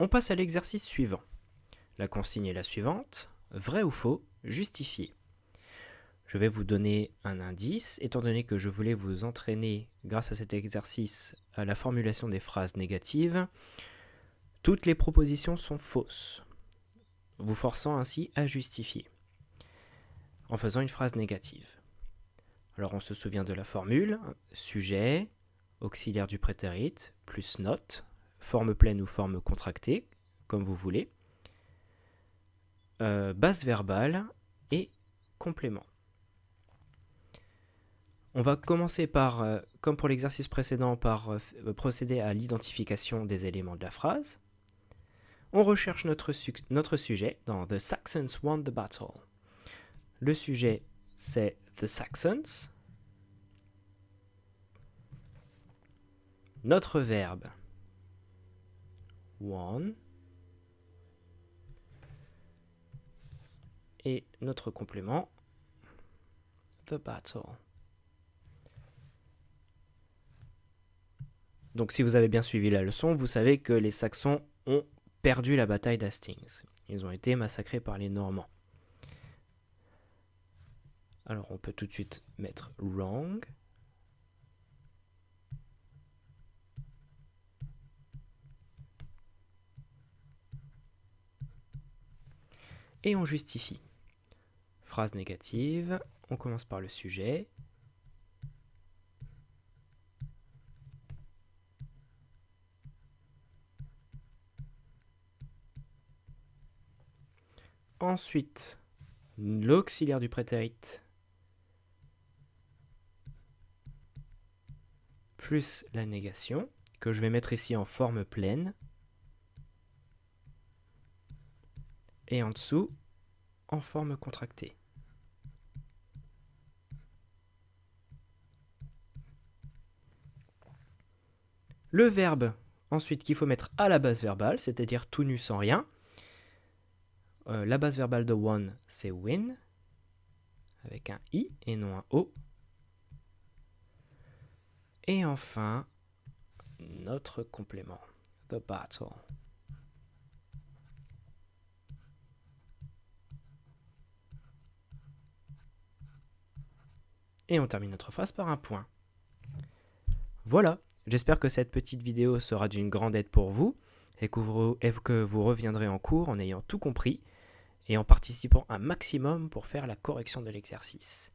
On passe à l'exercice suivant. La consigne est la suivante, vrai ou faux, justifié. Je vais vous donner un indice, étant donné que je voulais vous entraîner, grâce à cet exercice, à la formulation des phrases négatives. Toutes les propositions sont fausses, vous forçant ainsi à justifier, en faisant une phrase négative. Alors on se souvient de la formule, sujet, auxiliaire du prétérit, plus note, forme pleine ou forme contractée, comme vous voulez, base verbale et complément. On va commencer par, comme pour l'exercice précédent, par procéder à l'identification des éléments de la phrase. On recherche notre sujet dans The Saxons won the battle. Le sujet, c'est The Saxons. Notre verbe, won. Et notre complément, the battle. Donc si vous avez bien suivi la leçon, vous savez que les Saxons ont perdu la bataille d'Hastings. Ils ont été massacrés par les Normands. Alors on peut tout de suite mettre wrong. Et on justifie. Phrase négative, on commence par le sujet. Ensuite, l'auxiliaire du prétérit plus la négation, que je vais mettre ici en forme pleine. Et en dessous, en forme contractée. Le verbe, ensuite, qu'il faut mettre à la base verbale, c'est-à-dire tout nu sans rien. La base verbale de won, c'est win, avec un i et non un o. Et enfin, notre complément, the battle. Et on termine notre phrase par un point. Voilà, j'espère que cette petite vidéo sera d'une grande aide pour vous et que vous reviendrez en cours en ayant tout compris et en participant un maximum pour faire la correction de l'exercice.